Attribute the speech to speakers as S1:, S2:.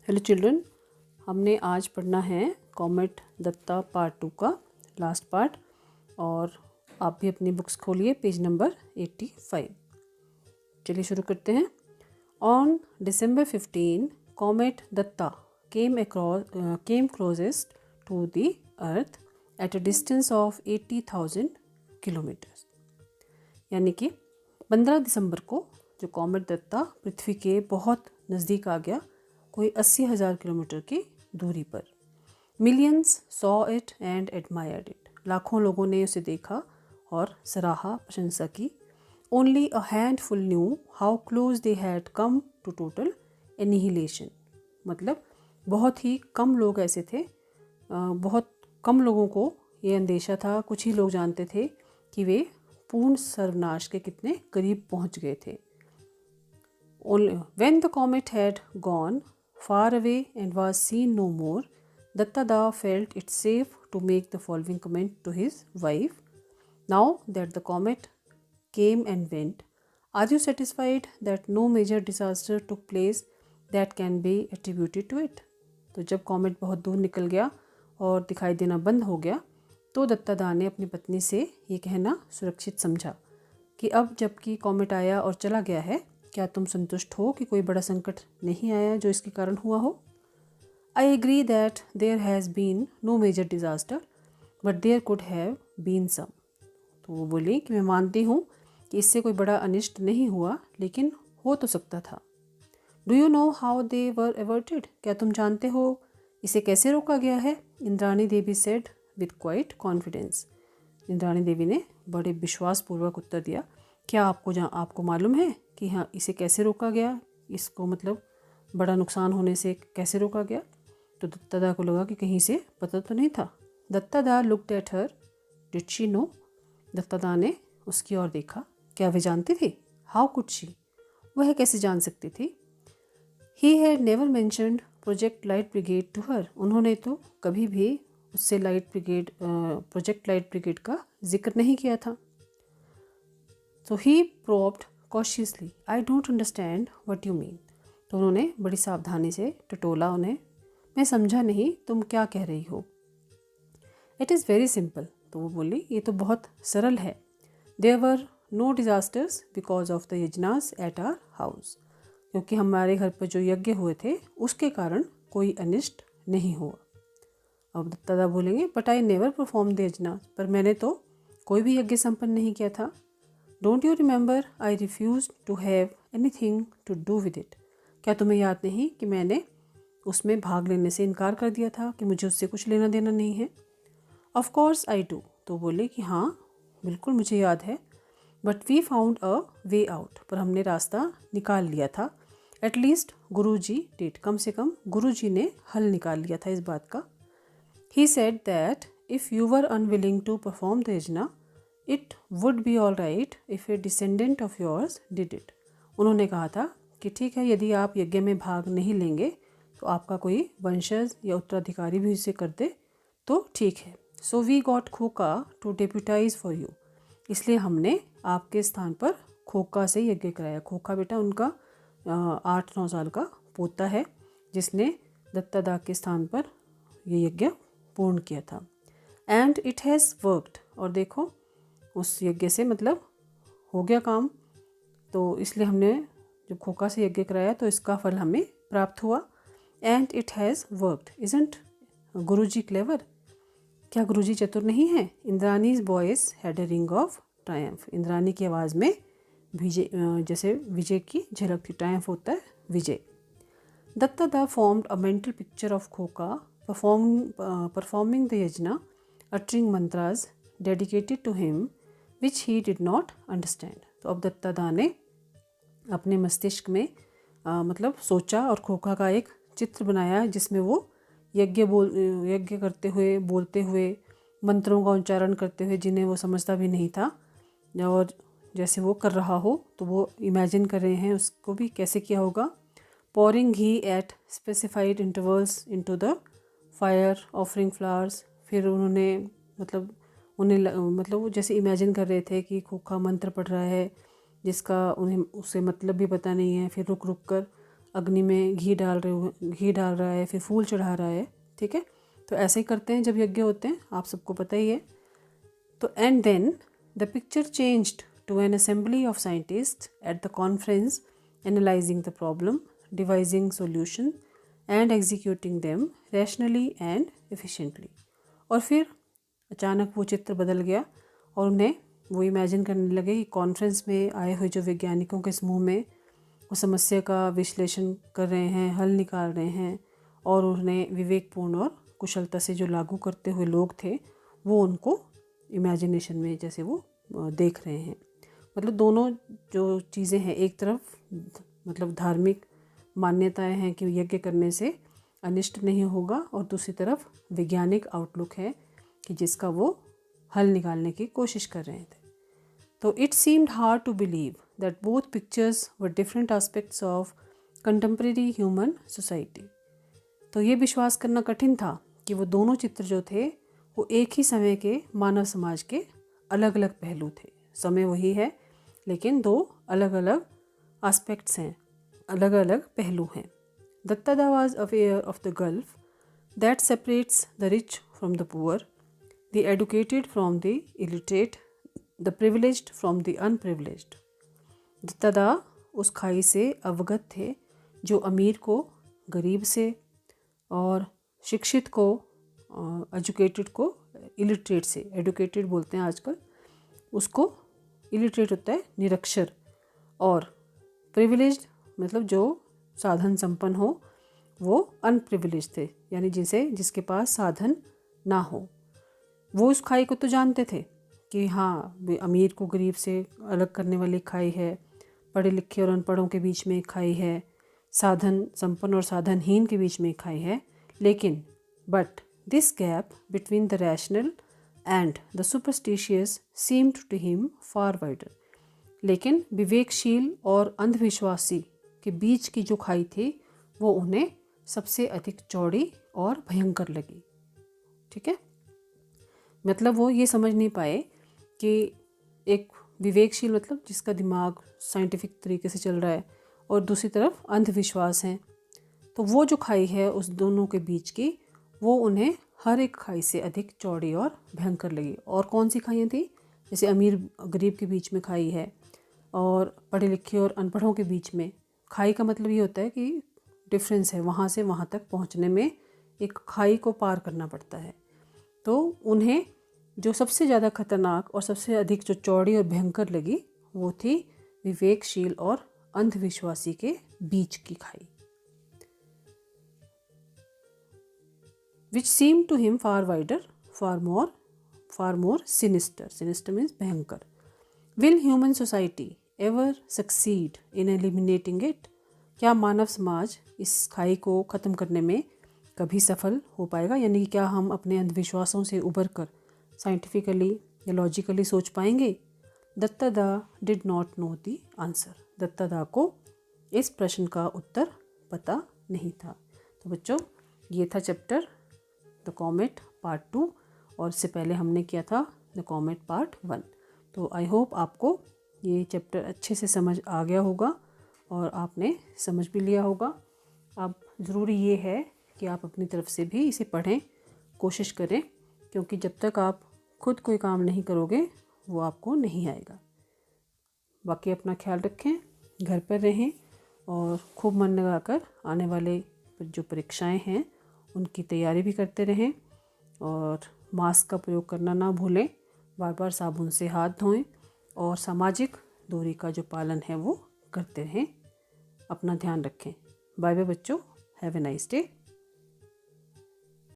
S1: Hello children, हमने आज पढ़ना है कॉमेट दत्ता पार्ट 2 का लास्ट पार्ट। और आप भी अपनी बुक्स खोलिए, पेज नंबर 85। चलिए शुरू करते हैं। ऑन December 15, कॉमेट दत्ता came closest to the earth at a distance of 80,000 kilometre. यानी कि 15 दिसंबर को जो कॉमेट दत्ता पृथ्वी के बहुत नज़दीक आ गया, कोई 80,000 किलोमीटर की दूरी पर। Millions saw it and admired it, लाखों लोगों ने उसे देखा और सराहा, प्रशंसा की। Only a handful knew how close they had come to total annihilation, मतलब बहुत ही कम लोग ऐसे थे, बहुत कम लोगों को ये अंदेशा था, कुछ ही लोग जानते थे कि वे पूर्ण सर्वनाश के कितने करीब पहुंच गए थे। When the comet had gone far away and was seen no more, Datta felt it safe to make the following comment to his wife. Now that the comet came and went, are you satisfied that no major disaster took place that can be attributed to it? तो जब comet बहुत दूर निकल गया और दिखाई देना बंद हो गया, तो दत्तादा ने अपनी पत्नी से ये कहना सुरक्षित समझा कि अब जबकि कॉमेट आया और चला गया है, क्या तुम संतुष्ट हो कि कोई बड़ा संकट नहीं आया जो इसके कारण हुआ हो? I agree that there has been no major disaster but there could have been some. तो वो बोली कि मैं मानती हूँ कि इससे कोई बड़ा अनिष्ट नहीं हुआ, लेकिन हो तो सकता था। Do you know how they were averted, क्या तुम जानते हो इसे कैसे रोका गया है? Indrani Devi said with quite confidence. Indrani Devi ने बड़े विश्वासपूर्वक उत्तर दिया, क्या आपको मालूम है कि हाँ इसे कैसे रोका गया, इसको मतलब बड़ा नुकसान होने से कैसे रोका गया? तो दत्तादा को लगा कि कहीं से पता तो नहीं था। Dattada looked at her, did she know? Dattada ने उसकी ओर देखा, क्या वे जानती थी? हाउ कुड शी, वह कैसे जान सकती थी? He had never mentioned Project Light Brigade to her, उन्होंने तो कभी भी उससे प्रोजेक्ट लाइट ब्रिगेड का जिक्र नहीं किया था। So he probed cautiously, I don't understand what you mean. तो उन्होंने बड़ी सावधानी से टटोला उन्हें, मैं समझा नहीं तुम क्या कह रही हो। It is very simple, तो वो बोली ये तो बहुत सरल है। There were no disasters because of the yajnas at our house, क्योंकि हमारे घर पर जो यज्ञ हुए थे उसके कारण कोई अनिष्ट नहीं हुआ। अब दत्तादा बोलेंगे, but I never perform the यजना, पर मैंने तो कोई भी यज्ञ संपन्न नहीं किया था। Don't you remember I refuse to have anything to do with it, क्या तुम्हें याद नहीं कि मैंने उसमें भाग लेने से इनकार कर दिया था, कि मुझे उससे कुछ लेना देना नहीं है? ऑफ कोर्स आई डू, तो बोले कि हाँ बिल्कुल मुझे याद है। But we found a way out, पर हमने रास्ता निकाल लिया था। एटलीस्ट गुरुजी डिड, कम से कम गुरुजी ने हल निकाल लिया था इस बात का। He said that if you were unwilling to perform the yajna, it would be all right if a descendant of yours did it. उन्होंने कहा था कि ठीक है, यदि आप यज्ञ में भाग नहीं लेंगे तो आपका कोई वंशज या उत्तराधिकारी भी इसे कर दे तो ठीक है। So we got Khoka to deputize for you, इसलिए हमने आपके स्थान पर खोका से यज्ञ कराया। खोका बेटा उनका 8-9 साल का पोता है, जिसने दत्तादा के स्थान पर ये यज्ञ पूर्ण किया था। एंड इट हैज़ वर्कड, और देखो उस यज्ञ से मतलब हो गया काम, तो इसलिए हमने जब खोका से यज्ञ कराया तो इसका फल हमें प्राप्त हुआ। And it has worked, isn't Guruji clever, क्या गुरुजी चतुर नहीं है? Indrani's voice had a ring of triumph, Indrani की आवाज़ में विजय, जैसे विजय की झलक थी। ट्रायम्फ होता है विजय। Dattada formed a mental picture of Khoka performing the yajna, uttering mantras dedicated to him which he did not understand. तो अब दत्तादा ने अपने मस्तिष्क में मतलब सोचा और खोखा का एक चित्र बनाया, जिसमें वो यज्ञ करते हुए, बोलते हुए, मंत्रों का उच्चारण करते हुए, जिन्हें वो समझता भी नहीं था, और जैसे वो कर रहा हो तो वो इमेजिन कर रहे हैं उसको भी कैसे किया होगा। pouring ghee eight specified intervals into the fire, offering flowers. फिर उन्होंने मतलब वो जैसे इमेजिन कर रहे थे कि खोखा मंत्र पढ़ रहा है जिसका उन्हें उससे मतलब भी पता नहीं है। फिर रुक रुक कर अग्नि में घी डाल रहा है, फिर फूल चढ़ा रहा है, ठीक है। तो ऐसे ही करते हैं जब यज्ञ होते हैं, आप सबको पता ही है। तो and then the picture changed to an assembly of scientist at the conference analysing the problem, devising solution and executing them rationally and efficiently. और फिर अचानक वो चित्र बदल गया और उन्हें वो इमेजिन करने लगे कि कॉन्फ्रेंस में आए हुए जो वैज्ञानिकों के समूह में वो समस्या का विश्लेषण कर रहे हैं, हल निकाल रहे हैं, और उन्हें विवेकपूर्ण और कुशलता से जो लागू करते हुए लोग थे वो उनको इमेजिनेशन में जैसे वो देख रहे हैं। मतलब दोनों जो चीज़ें हैं, एक तरफ मतलब धार्मिक मान्यताएं हैं कि यज्ञ करने से अनिष्ट नहीं होगा, और दूसरी तरफ वैज्ञानिक आउटलुक है कि जिसका वो हल निकालने की कोशिश कर रहे थे। तो it seemed hard to believe that both pictures were different aspects of contemporary human society. तो ये विश्वास करना कठिन था कि वो दोनों चित्र जो थे वो एक ही समय के मानव समाज के अलग अलग पहलू थे। समय वही है लेकिन दो अलग अलग एस्पेक्ट्स हैं, अलग अलग पहलू हैं। Dattada was aware of the gulf that separates the rich from the poor, the educated from the illiterate, the privileged from the unprivileged. Dattada उस खाई से अवगत थे जो अमीर को गरीब से, और शिक्षित को एजुकेटेड को इलिटरेट से, एडुकेटेड बोलते हैं आजकल उसको, इलिटरेट होता है निरक्षर, और प्रिविलेज्ड मतलब जो साधन संपन्न हो वो अनप्रिविलेज थे, यानी जिसके पास साधन ना हो। वो उस खाई को तो जानते थे कि हाँ अमीर को गरीब से अलग करने वाली खाई है, पढ़े लिखे और अनपढ़ों के बीच में एक खाई है, साधन संपन्न और साधनहीन के बीच में एक खाई है। लेकिन but this gap between the rational and the superstitious seemed to him far wider. लेकिन विवेकशील और अंधविश्वासी के बीच की जो खाई थी वो उन्हें सबसे अधिक चौड़ी और भयंकर लगी, ठीक है। मतलब वो ये समझ नहीं पाए कि एक विवेकशील मतलब जिसका दिमाग साइंटिफिक तरीके से चल रहा है, और दूसरी तरफ अंधविश्वास है। तो वो जो खाई है उस दोनों के बीच की, वो उन्हें हर एक खाई से अधिक चौड़ी और भयंकर लगी। और कौन सी खाइयाँ थी? जैसे अमीर गरीब के बीच में खाई है, और पढ़े लिखे और अनपढ़ों के बीच में खाई का मतलब ये होता है कि डिफरेंस है, वहाँ से वहाँ तक पहुँचने में एक खाई को पार करना पड़ता है। तो उन्हें जो सबसे ज़्यादा खतरनाक और सबसे अधिक जो चौड़ी और भयंकर लगी वो थी विवेकशील और अंधविश्वासी के बीच की खाई, which seemed to him far wider, far more sinister. Sinister means भयंकर. Will human society ever succeed in eliminating it? क्या मानव समाज इस खाई को ख़त्म करने में कभी सफल हो पाएगा? यानी कि क्या हम अपने अंधविश्वासों से उबर कर साइंटिफिकली या लॉजिकली सोच पाएंगे? Dattada did not know the answer. Dattada को इस प्रश्न का उत्तर पता नहीं था। तो बच्चों ये था चैप्टर द कॉमेट पार्ट 2, और इससे पहले हमने किया था द कॉमेट पार्ट 1। तो आई होप आपको ये चैप्टर अच्छे से समझ आ गया होगा और आपने समझ भी लिया होगा। अब ज़रूरी ये है कि आप अपनी तरफ से भी इसे पढ़ें, कोशिश करें, क्योंकि जब तक आप खुद कोई काम नहीं करोगे वो आपको नहीं आएगा। बाकी अपना ख्याल रखें, घर पर रहें और खूब मन लगाकर आने वाले जो परीक्षाएं हैं उनकी तैयारी भी करते रहें, और मास्क का प्रयोग करना ना भूलें, बार बार साबुन से हाथ धोएं, और सामाजिक दूरी का जो पालन है वो करते रहें। अपना ध्यान रखें। बाय बाय बच्चों, हैव ए नाइस डे।